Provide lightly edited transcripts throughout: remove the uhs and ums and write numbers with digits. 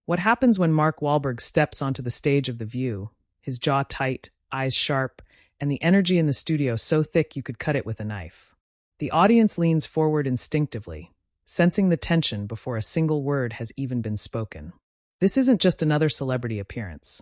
What happens when Mark Wahlberg steps onto the stage of The View, his jaw tight, eyes sharp, and the energy in the studio so thick you could cut it with a knife? The audience leans forward instinctively, sensing the tension before a single word has even been spoken. This isn't just another celebrity appearance.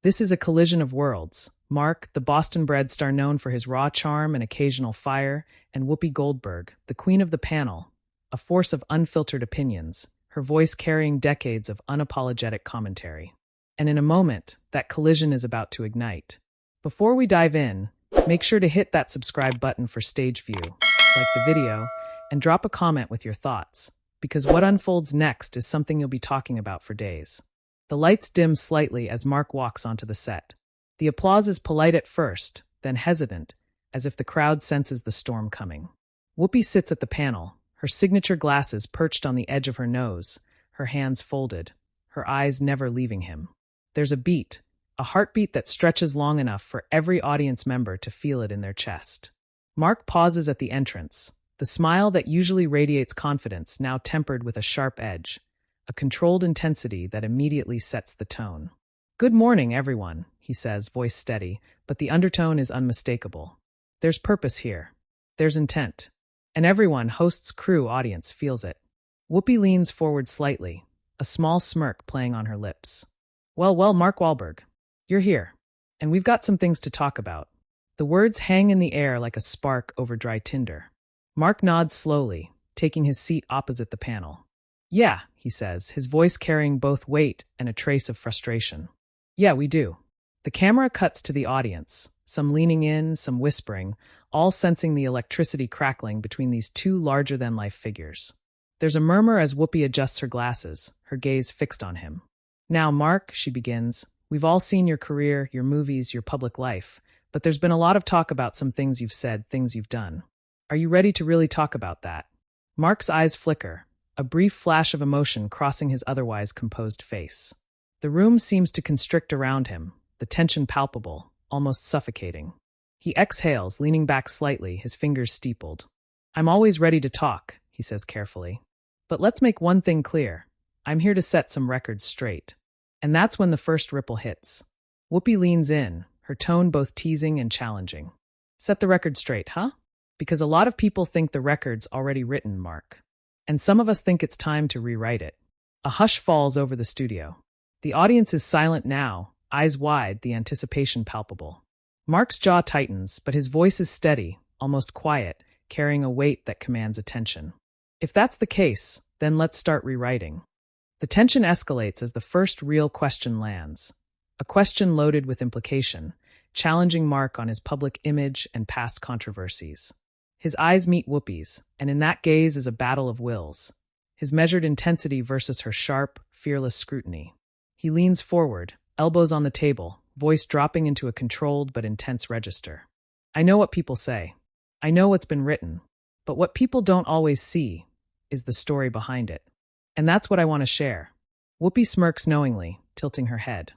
This is a collision of worlds. Mark, the Boston-bred star known for his raw charm and occasional fire, and Whoopi Goldberg, the queen of the panel, a force of unfiltered opinions, her voice carrying decades of unapologetic commentary. And in a moment, that collision is about to ignite. Before we dive in, make sure to hit that subscribe button for Stage View, like the video, and drop a comment with your thoughts, because what unfolds next is something you'll be talking about for days. The lights dim slightly as Mark walks onto the set. The applause is polite at first, then hesitant, as if the crowd senses the storm coming. Whoopi sits at the panel, her signature glasses perched on the edge of her nose, her hands folded, her eyes never leaving him. There's a beat, a heartbeat that stretches long enough for every audience member to feel it in their chest. Mark pauses at the entrance, the smile that usually radiates confidence now tempered with a sharp edge, a controlled intensity that immediately sets the tone. "Good morning, everyone," he says, voice steady, but the undertone is unmistakable. There's purpose here. There's intent. And everyone, hosts, crew, audience, feels it. Whoopi leans forward slightly, a small smirk playing on her lips. Well, Mark Wahlberg, you're here. And we've got some things to talk about." The words hang in the air like a spark over dry tinder. Mark nods slowly, taking his seat opposite the panel. "Yeah," he says, his voice carrying both weight and a trace of frustration. "Yeah, we do." The camera cuts to the audience, some leaning in, some whispering, all sensing the electricity crackling between these two larger-than-life figures. There's a murmur as Whoopi adjusts her glasses, her gaze fixed on him. "Now, Mark," she begins, "we've all seen your career, your movies, your public life, but there's been a lot of talk about some things you've said, things you've done. Are you ready to really talk about that?" Mark's eyes flicker, a brief flash of emotion crossing his otherwise composed face. The room seems to constrict around him, the tension palpable, almost suffocating. He exhales, leaning back slightly, his fingers steepled. "I'm always ready to talk," he says carefully. "But let's make one thing clear. I'm here to set some records straight." And that's when the first ripple hits. Whoopi leans in, her tone both teasing and challenging. "Set the record straight, huh? Because a lot of people think the record's already written, Mark. And some of us think it's time to rewrite it." A hush falls over the studio. The audience is silent now, eyes wide, the anticipation palpable. Mark's jaw tightens, but his voice is steady, almost quiet, carrying a weight that commands attention. "If that's the case, then let's start rewriting." The tension escalates as the first real question lands. A question loaded with implication, challenging Mark on his public image and past controversies. His eyes meet Whoopi's, and in that gaze is a battle of wills. His measured intensity versus her sharp, fearless scrutiny. He leans forward, elbows on the table, voice dropping into a controlled but intense register. "I know what people say. I know what's been written. But what people don't always see is the story behind it. And that's what I want to share." Whoopi smirks knowingly, tilting her head.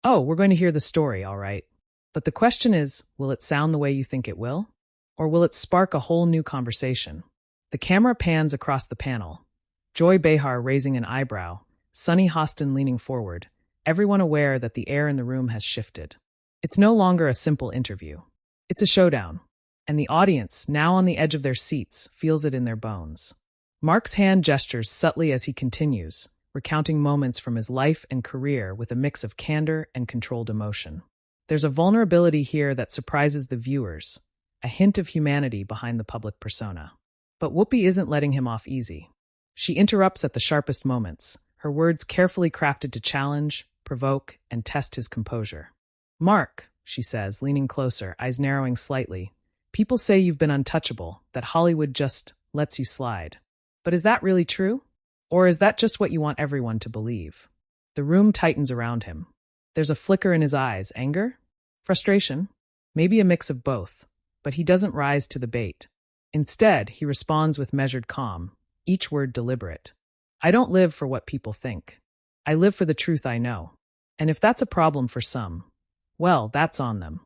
"Oh, we're going to hear the story, all right. But the question is, will it sound the way you think it will? Or will it spark a whole new conversation?" The camera pans across the panel. Joy Behar raising an eyebrow, Sunny Hostin leaning forward, everyone aware that the air in the room has shifted. It's no longer a simple interview. It's a showdown. And the audience, now on the edge of their seats, feels it in their bones. Mark's hand gestures subtly as he continues, recounting moments from his life and career with a mix of candor and controlled emotion. There's a vulnerability here that surprises the viewers, a hint of humanity behind the public persona. But Whoopi isn't letting him off easy. She interrupts at the sharpest moments, her words carefully crafted to challenge, provoke, and test his composure. "Mark," she says, leaning closer, eyes narrowing slightly, "people say you've been untouchable, that Hollywood just lets you slide. But is that really true? Or is that just what you want everyone to believe?" The room tightens around him. There's a flicker in his eyes, anger? Frustration? Maybe a mix of both. But he doesn't rise to the bait. Instead, he responds with measured calm, each word deliberate. "I don't live for what people think. I live for the truth I know. And if that's a problem for some, well, that's on them."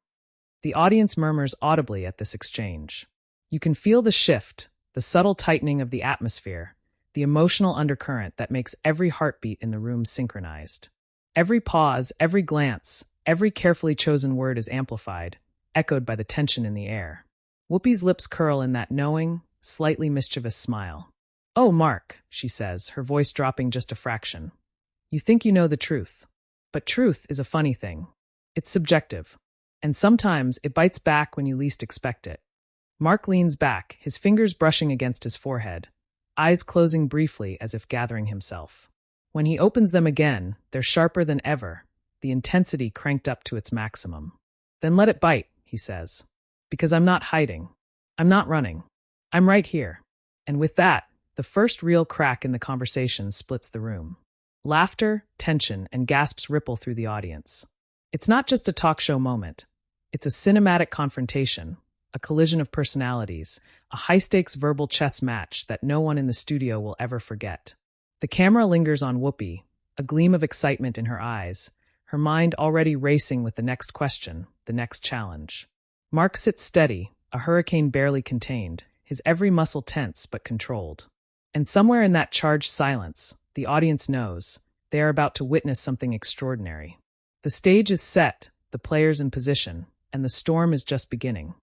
The audience murmurs audibly at this exchange. You can feel the shift, the subtle tightening of the atmosphere, the emotional undercurrent that makes every heartbeat in the room synchronized. Every pause, every glance, every carefully chosen word is amplified, echoed by the tension in the air. Whoopi's lips curl in that knowing, slightly mischievous smile. "Oh, Mark," she says, her voice dropping just a fraction. "You think you know the truth. But truth is a funny thing. It's subjective. And sometimes it bites back when you least expect it." Mark leans back, his fingers brushing against his forehead, eyes closing briefly as if gathering himself. When he opens them again, they're sharper than ever, the intensity cranked up to its maximum. "Then let it bite," he says. "Because I'm not hiding. I'm not running. I'm right here." And with that, the first real crack in the conversation splits the room. Laughter, tension, and gasps ripple through the audience. It's not just a talk show moment. It's a cinematic confrontation, a collision of personalities, a high-stakes verbal chess match that no one in the studio will ever forget. The camera lingers on Whoopi, a gleam of excitement in her eyes, her mind already racing with the next question, the next challenge. Mark sits steady, a hurricane barely contained, his every muscle tense but controlled. And somewhere in that charged silence, the audience knows they are about to witness something extraordinary. The stage is set, the players in position, and the storm is just beginning.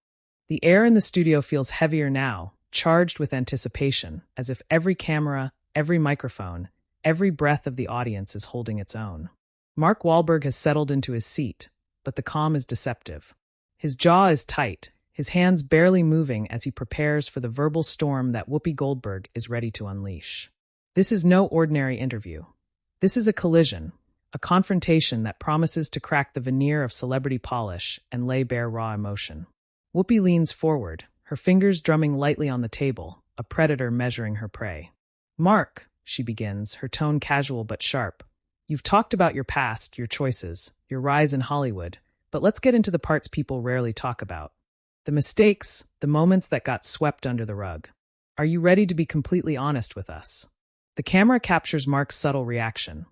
The air in the studio feels heavier now, charged with anticipation, as if every camera, every microphone, every breath of the audience is holding its own. Mark Wahlberg has settled into his seat, but the calm is deceptive. His jaw is tight, his hands barely moving as he prepares for the verbal storm that Whoopi Goldberg is ready to unleash. This is no ordinary interview. This is a collision, a confrontation that promises to crack the veneer of celebrity polish and lay bare raw emotion. Whoopi leans forward, her fingers drumming lightly on the table, a predator measuring her prey. "Mark," she begins, her tone casual but sharp, "you've talked about your past, your choices, your rise in Hollywood, but let's get into the parts people rarely talk about. The mistakes, the moments that got swept under the rug. Are you ready to be completely honest with us?" The camera captures Mark's subtle reaction,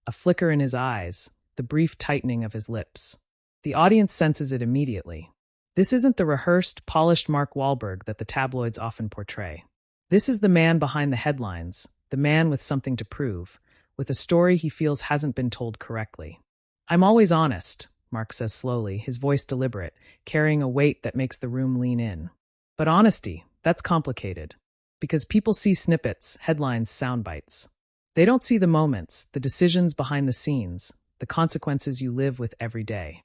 a flicker in his eyes, the brief tightening of his lips. The audience senses it immediately. This isn't the rehearsed, polished Mark Wahlberg that the tabloids often portray. This is the man behind the headlines, the man with something to prove, with a story he feels hasn't been told correctly. "I'm always honest," Mark says slowly, his voice deliberate, carrying a weight that makes the room lean in. "But honesty, that's complicated. Because people see snippets, headlines, sound bites. They don't see the moments, the decisions behind the scenes, the consequences you live with every day."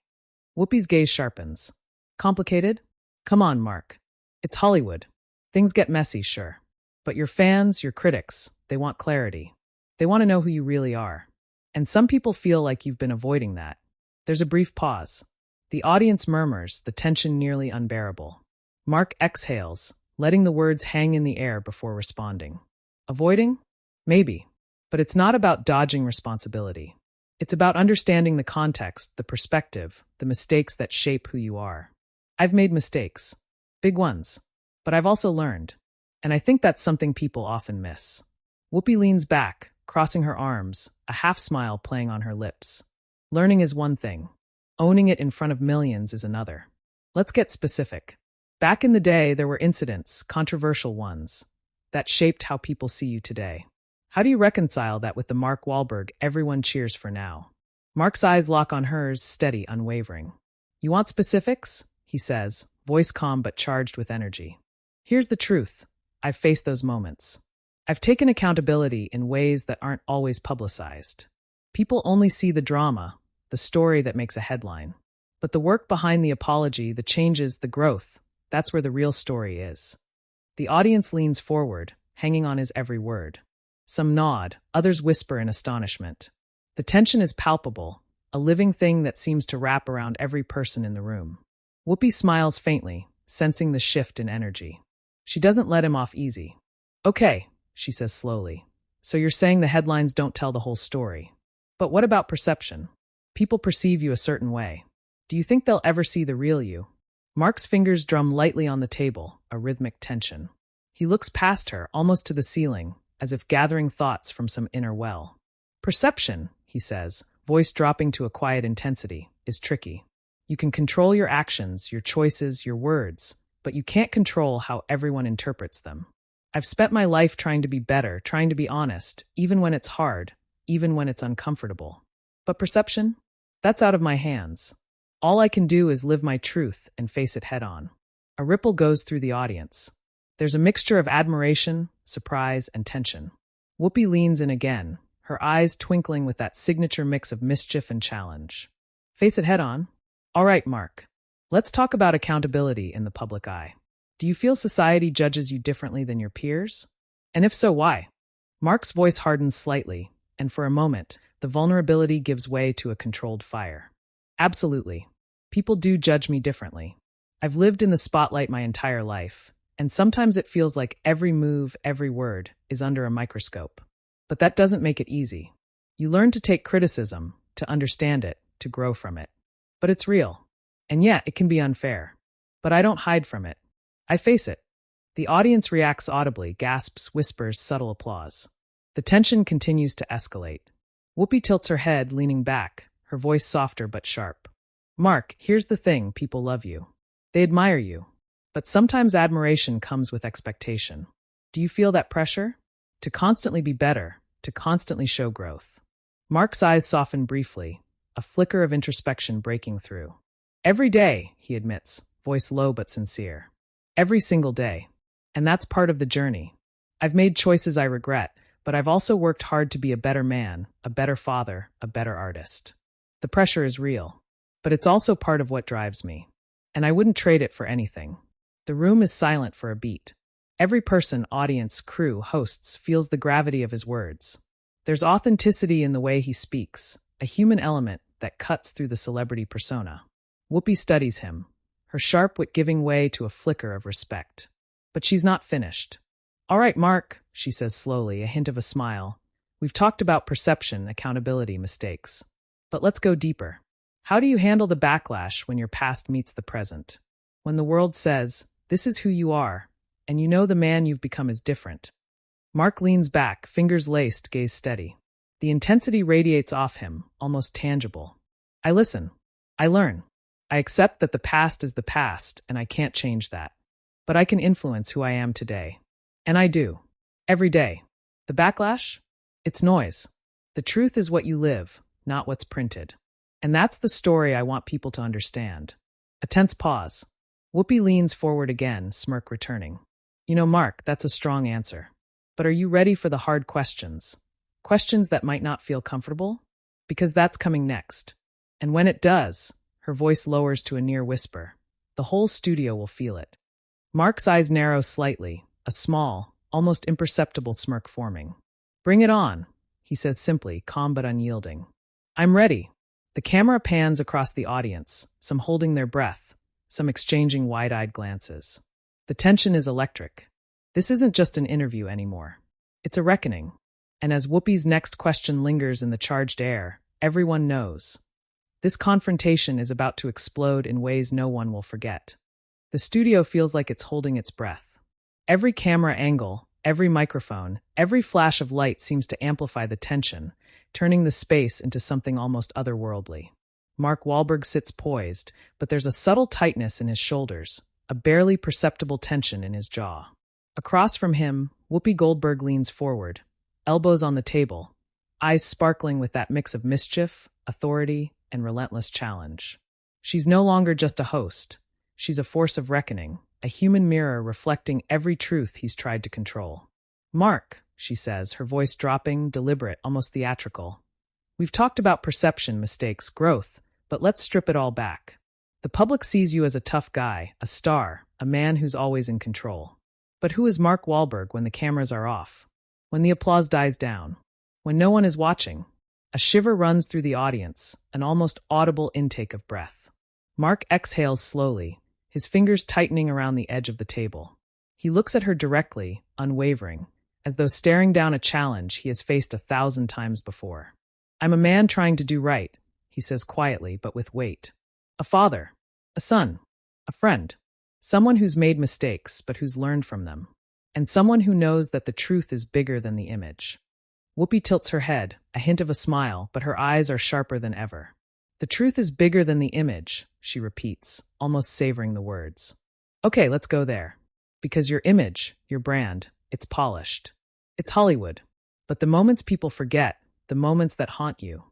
Whoopi's gaze sharpens. "Complicated? Come on, Mark. It's Hollywood. Things get messy, sure. But your fans, your critics, they want clarity. They want to know who you really are. And some people feel like you've been avoiding that." There's a brief pause. The audience murmurs, the tension nearly unbearable. Mark exhales, letting the words hang in the air before responding. "Avoiding? Maybe. But it's not about dodging responsibility. It's about understanding the context, the perspective, the mistakes that shape who you are. I've made mistakes. Big ones. But I've also learned. And I think that's something people often miss." Whoopi leans back, crossing her arms, a half-smile playing on her lips. "Learning is one thing. Owning it in front of millions is another. Let's get specific. Back in the day, there were incidents, controversial ones, that shaped how people see you today. How do you reconcile that with the Mark Wahlberg everyone cheers for now?" Mark's eyes lock on hers, steady, unwavering. "You want specifics?" he says, voice calm but charged with energy. "Here's the truth. I've faced those moments. I've taken accountability in ways that aren't always publicized. People only see the drama, the story that makes a headline. But the work behind the apology, the changes, the growth, that's where the real story is." The audience leans forward, hanging on his every word. Some nod, others whisper in astonishment. The tension is palpable, a living thing that seems to wrap around every person in the room. Whoopi smiles faintly, sensing the shift in energy. She doesn't let him off easy. "Okay," she says slowly. "So you're saying the headlines don't tell the whole story. But what about perception? People perceive you a certain way. Do you think they'll ever see the real you?" Mark's fingers drum lightly on the table, a rhythmic tension. He looks past her, almost to the ceiling, as if gathering thoughts from some inner well. "Perception," he says, voice dropping to a quiet intensity, "is tricky. You can control your actions, your choices, your words, but you can't control how everyone interprets them. I've spent my life trying to be better, trying to be honest, even when it's hard, even when it's uncomfortable. But perception? That's out of my hands. All I can do is live my truth and face it head on. A ripple goes through the audience. There's a mixture of admiration, surprise, and tension. Whoopi leans in again, her eyes twinkling with that signature mix of mischief and challenge. Face it head on? All right, Mark. Let's talk about accountability in the public eye. Do you feel society judges you differently than your peers? And if so, why? Mark's voice hardens slightly, and for a moment, the vulnerability gives way to a controlled fire. Absolutely. People do judge me differently. I've lived in the spotlight my entire life, and sometimes it feels like every move, every word, is under a microscope. But that doesn't make it easy. You learn to take criticism, to understand it, to grow from it. But it's real. And yeah, it can be unfair. But I don't hide from it. I face it. The audience reacts audibly, gasps, whispers, subtle applause. The tension continues to escalate. Whoopi tilts her head, leaning back, her voice softer but sharp. Mark, here's the thing, people love you. They admire you. But sometimes admiration comes with expectation. Do you feel that pressure? To constantly be better, to constantly show growth. Mark's eyes soften briefly, a flicker of introspection breaking through. Every day, he admits, voice low but sincere. Every single day. And that's part of the journey. I've made choices I regret, but I've also worked hard to be a better man, a better father, a better artist. The pressure is real, but it's also part of what drives me. And I wouldn't trade it for anything. The room is silent for a beat. Every person, audience, crew, hosts, feels the gravity of his words. There's authenticity in the way he speaks, a human element that cuts through the celebrity persona. Whoopi studies him, her sharp wit giving way to a flicker of respect. But she's not finished. All right, Mark, she says slowly, a hint of a smile. We've talked about perception, accountability, mistakes. But let's go deeper. How do you handle the backlash when your past meets the present? When the world says, this is who you are, and you know the man you've become is different. Mark leans back, fingers laced, gaze steady. The intensity radiates off him, almost tangible. I listen. I learn. I accept that the past is the past, and I can't change that. But I can influence who I am today. And I do. Every day. The backlash? It's noise. The truth is what you live, not what's printed. And that's the story I want people to understand. A tense pause. Whoopi leans forward again, smirk returning. You know, Mark, that's a strong answer. But are you ready for the hard questions? Questions that might not feel comfortable? Because that's coming next. And when it does, her voice lowers to a near whisper. The whole studio will feel it. Mark's eyes narrow slightly, a small, almost imperceptible smirk forming. Bring it on, he says simply, calm but unyielding. I'm ready. The camera pans across the audience, some holding their breath, some exchanging wide-eyed glances. The tension is electric. This isn't just an interview anymore. It's a reckoning. And as Whoopi's next question lingers in the charged air, everyone knows. This confrontation is about to explode in ways no one will forget. The studio feels like it's holding its breath. Every camera angle, every microphone, every flash of light seems to amplify the tension, turning the space into something almost otherworldly. Mark Wahlberg sits poised, but there's a subtle tightness in his shoulders, a barely perceptible tension in his jaw. Across from him, Whoopi Goldberg leans forward, elbows on the table, eyes sparkling with that mix of mischief, authority, and relentless challenge. She's no longer just a host. She's a force of reckoning, a human mirror reflecting every truth he's tried to control. Mark, she says, her voice dropping, deliberate, almost theatrical. We've talked about perception, mistakes, growth, but let's strip it all back. The public sees you as a tough guy, a star, a man who's always in control. But who is Mark Wahlberg when the cameras are off? When the applause dies down? When no one is watching? A shiver runs through the audience, an almost audible intake of breath. Mark exhales slowly, his fingers tightening around the edge of the table. He looks at her directly, unwavering, as though staring down a challenge he has faced 1,000 times before. I'm a man trying to do right, he says quietly but with weight. A father, a son, a friend, someone who's made mistakes but who's learned from them, and someone who knows that the truth is bigger than the image. Whoopi tilts her head, a hint of a smile, but her eyes are sharper than ever. The truth is bigger than the image, she repeats, almost savoring the words. Okay, let's go there. Because your image, your brand, It's polished. It's Hollywood. But the moments people forget, the moments that haunt you,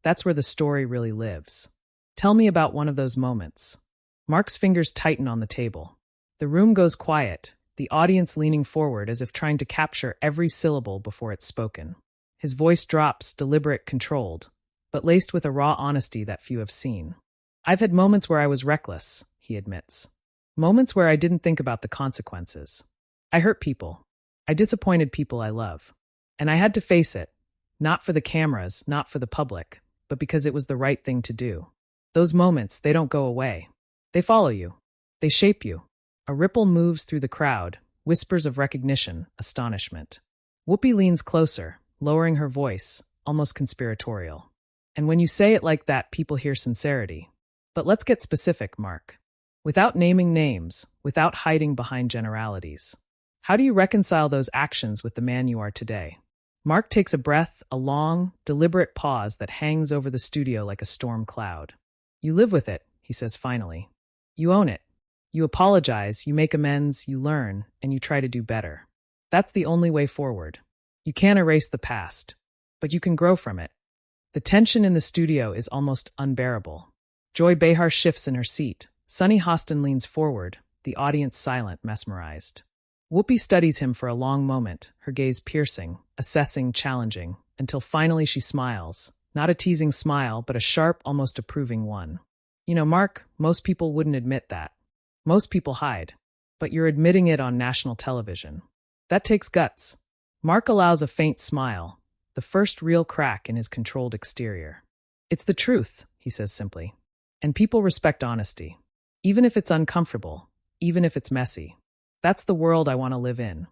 that's where the story really lives. Tell me about one of those moments. Mark's fingers tighten on the table. The room goes quiet, the audience leaning forward as if trying to capture every syllable before it's spoken. His voice drops, deliberate, controlled, but laced with a raw honesty that few have seen. I've had moments where I was reckless, he admits. Moments where I didn't think about the consequences. I hurt people. I disappointed people I love. And I had to face it, not for the cameras, not for the public, but because it was the right thing to do. Those moments, they don't go away. They follow you. They shape you. A ripple moves through the crowd, whispers of recognition, astonishment. Whoopi leans closer, lowering her voice, almost conspiratorial. And when you say it like that, people hear sincerity. But let's get specific, Mark. Without naming names, without hiding behind generalities. How do you reconcile those actions with the man you are today? Mark takes a breath, a long, deliberate pause that hangs over the studio like a storm cloud. You live with it, he says finally. You own it. You apologize, you make amends, you learn, and you try to do better. That's the only way forward. You can't erase the past, but you can grow from it. The tension in the studio is almost unbearable. Joy Behar shifts in her seat. Sunny Hostin leans forward, the audience silent, mesmerized. Whoopi studies him for a long moment, her gaze piercing, assessing, challenging, until finally she smiles. Not a teasing smile, but a sharp, almost approving one. You know, Mark, most people wouldn't admit that. Most people hide. But you're admitting it on national television. That takes guts. Mark allows a faint smile, the first real crack in his controlled exterior. It's the truth, he says simply. And people respect honesty. Even if it's uncomfortable, even if it's messy. That's the world I want to live in.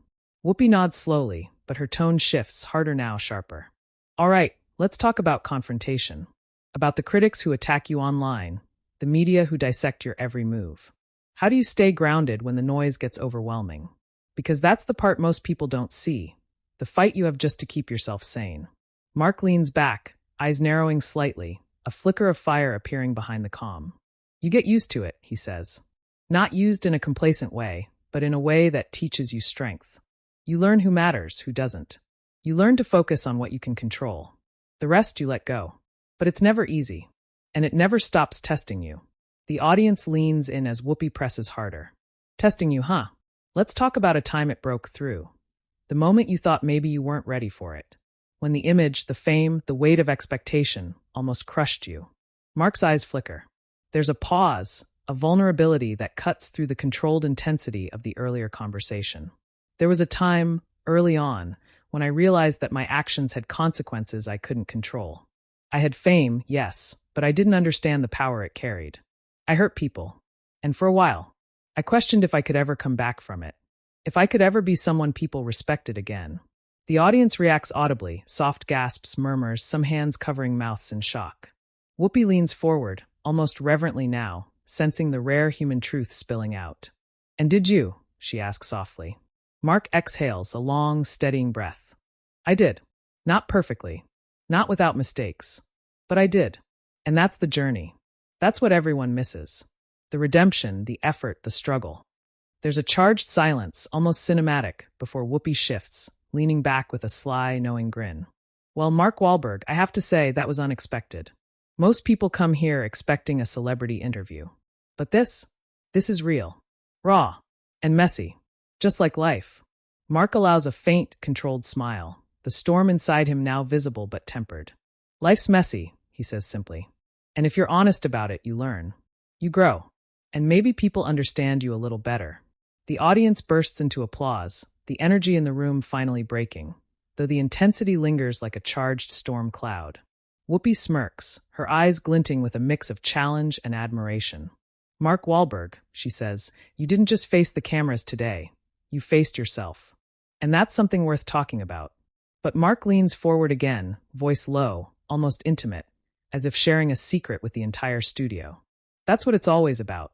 Whoopi nods slowly, but her tone shifts, harder now, sharper. All right, let's talk about confrontation. About the critics who attack you online, the media who dissect your every move. How do you stay grounded when the noise gets overwhelming? Because that's the part most people don't see. The fight you have just to keep yourself sane. Mark leans back, eyes narrowing slightly, a flicker of fire appearing behind the calm. You get used to it, he says. Not used in a complacent way, but in a way that teaches you strength. You learn who matters, who doesn't. You learn to focus on what you can control. The rest you let go. But it's never easy. And it never stops testing you. The audience leans in as Whoopi presses harder. Testing you, huh? Let's talk about a time it broke through. The moment you thought maybe you weren't ready for it. When the image, the fame, the weight of expectation almost crushed you. Mark's eyes flicker. There's a pause, a vulnerability that cuts through the controlled intensity of the earlier conversation. There was a time, early on, when I realized that my actions had consequences I couldn't control. I had fame, yes, but I didn't understand the power it carried. I hurt people. And for a while, I questioned if I could ever come back from it. If I could ever be someone people respected again. The audience reacts audibly, soft gasps, murmurs, some hands covering mouths in shock. Whoopi leans forward, almost reverently now, sensing the rare human truth spilling out. And did you? She asks softly. Mark exhales, a long, steadying breath. I did. Not perfectly. Not without mistakes. But I did. And that's the journey. That's what everyone misses. The redemption, the effort, the struggle. There's a charged silence, almost cinematic, before Whoopi shifts, leaning back with a sly, knowing grin. Well, Mark Wahlberg, I have to say that was unexpected. Most people come here expecting a celebrity interview. But this is real. Raw. And messy. Just like life. Mark allows a faint, controlled smile, the storm inside him now visible but tempered. Life's messy, he says simply. And if you're honest about it, you learn. You grow. And maybe people understand you a little better. The audience bursts into applause, the energy in the room finally breaking, though the intensity lingers like a charged storm cloud. Whoopi smirks, her eyes glinting with a mix of challenge and admiration. Mark Wahlberg, she says, you didn't just face the cameras today. You faced yourself. And that's something worth talking about. But Mark leans forward again, voice low, almost intimate, as if sharing a secret with the entire studio. That's what it's always about.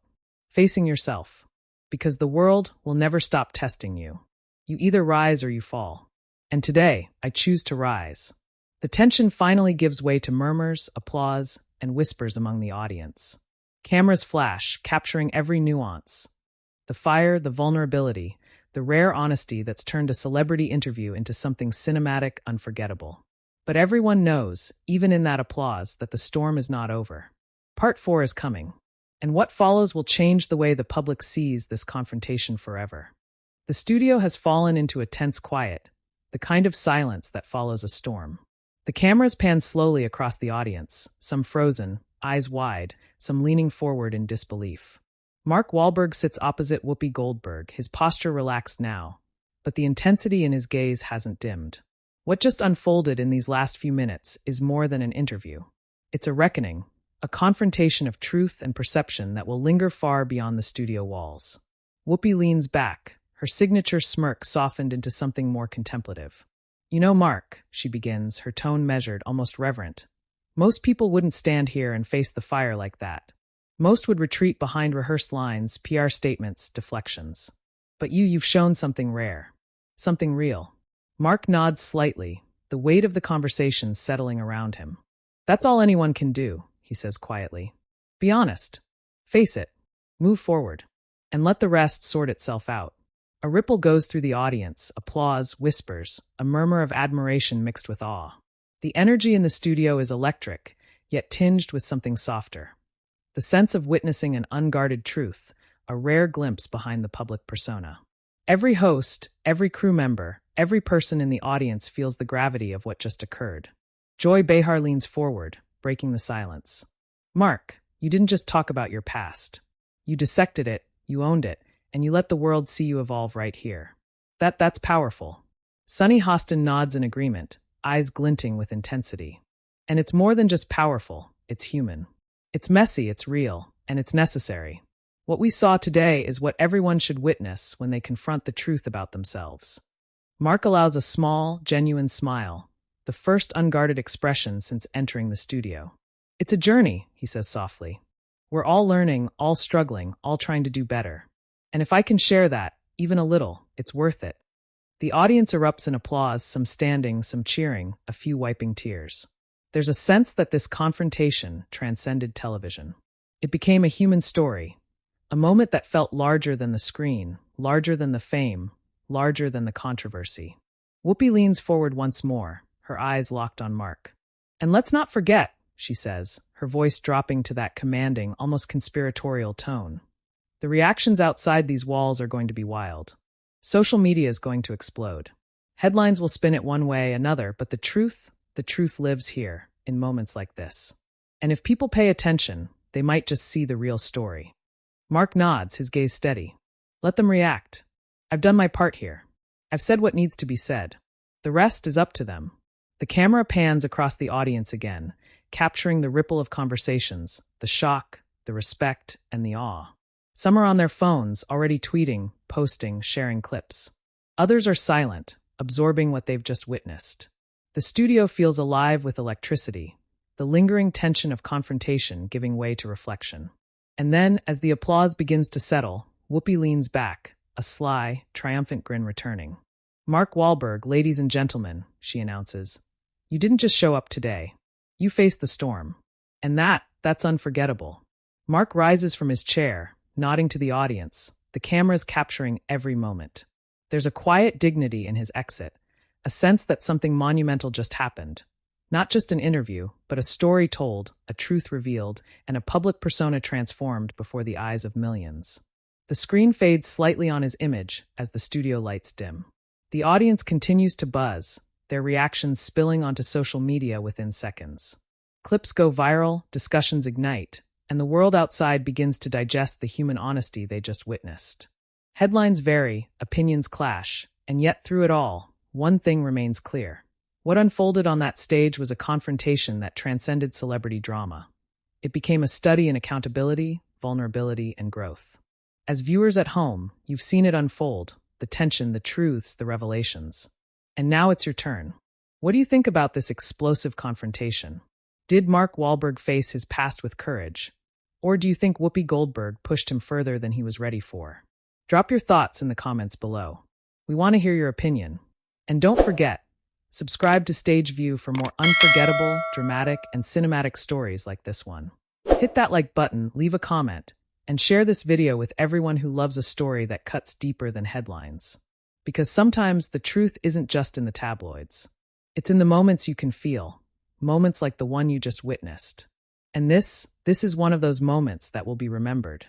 Facing yourself. Because the world will never stop testing you. You either rise or you fall. And today, I choose to rise. The tension finally gives way to murmurs, applause, and whispers among the audience. Cameras flash, capturing every nuance. The fire, the vulnerability, the rare honesty that's turned a celebrity interview into something cinematic, unforgettable. But everyone knows, even in that applause, that the storm is not over. Part 4 is coming, and what follows will change the way the public sees this confrontation forever. The studio has fallen into a tense quiet, the kind of silence that follows a storm. The cameras pan slowly across the audience, some frozen, eyes wide, some leaning forward in disbelief. Mark Wahlberg sits opposite Whoopi Goldberg, his posture relaxed now, but the intensity in his gaze hasn't dimmed. What just unfolded in these last few minutes is more than an interview. It's a reckoning, a confrontation of truth and perception that will linger far beyond the studio walls. Whoopi leans back, her signature smirk softened into something more contemplative. "You know, Mark," she begins, her tone measured, almost reverent. "Most people wouldn't stand here and face the fire like that. Most would retreat behind rehearsed lines, PR statements, deflections. But you've shown something rare. Something real." Mark nods slightly, the weight of the conversation settling around him. "That's all anyone can do," he says quietly. "Be honest. Face it. Move forward. And let the rest sort itself out." A ripple goes through the audience, applause, whispers, a murmur of admiration mixed with awe. The energy in the studio is electric, yet tinged with something softer. The sense of witnessing an unguarded truth, a rare glimpse behind the public persona. Every host, every crew member, every person in the audience feels the gravity of what just occurred. Joy Behar leans forward, breaking the silence. "Mark, you didn't just talk about your past. You dissected it, you owned it, and you let the world see you evolve right here. That's powerful." Sunny Hostin nods in agreement, eyes glinting with intensity. "And it's more than just powerful, it's human. It's messy, it's real, and it's necessary. What we saw today is what everyone should witness when they confront the truth about themselves." Mark allows a small, genuine smile, the first unguarded expression since entering the studio. "It's a journey," he says softly. "We're all learning, all struggling, all trying to do better. And if I can share that, even a little, it's worth it." The audience erupts in applause, some standing, some cheering, a few wiping tears. There's a sense that this confrontation transcended television. It became a human story, a moment that felt larger than the screen, larger than the fame, larger than the controversy. Whoopi leans forward once more, her eyes locked on Mark. "And let's not forget," she says, her voice dropping to that commanding, almost conspiratorial tone. "The reactions outside these walls are going to be wild. Social media is going to explode. Headlines will spin it one way, another, but the truth lives here, in moments like this. And if people pay attention, they might just see the real story." Mark nods, his gaze steady. "Let them react. I've done my part here. I've said what needs to be said. The rest is up to them." The camera pans across the audience again, capturing the ripple of conversations, the shock, the respect, and the awe. Some are on their phones, already tweeting, posting, sharing clips. Others are silent, absorbing what they've just witnessed. The studio feels alive with electricity, the lingering tension of confrontation giving way to reflection. And then, as the applause begins to settle, Whoopi leans back, a sly, triumphant grin returning. "Mark Wahlberg, ladies and gentlemen," she announces. "You didn't just show up today. You faced the storm. And that's unforgettable." Mark rises from his chair, nodding to the audience, the cameras capturing every moment. There's a quiet dignity in his exit, a sense that something monumental just happened. Not just an interview, but a story told, a truth revealed, and a public persona transformed before the eyes of millions. The screen fades slightly on his image as the studio lights dim. The audience continues to buzz, their reactions spilling onto social media within seconds. Clips go viral, discussions ignite, and the world outside begins to digest the human honesty they just witnessed. Headlines vary, opinions clash, and yet through it all, one thing remains clear. What unfolded on that stage was a confrontation that transcended celebrity drama. It became a study in accountability, vulnerability, and growth. As viewers at home, you've seen it unfold, the tension, the truths, the revelations. And now it's your turn. What do you think about this explosive confrontation? Did Mark Wahlberg face his past with courage? Or do you think Whoopi Goldberg pushed him further than he was ready for? Drop your thoughts in the comments below. We want to hear your opinion. And don't forget, subscribe to Stage View for more unforgettable, dramatic, and cinematic stories like this one. Hit that like button, leave a comment, And share this video with everyone who loves a story that cuts deeper than headlines. Because sometimes the truth isn't just in the tabloids. It's in the moments you can feel, moments like the one you just witnessed. And this is one of those moments that will be remembered.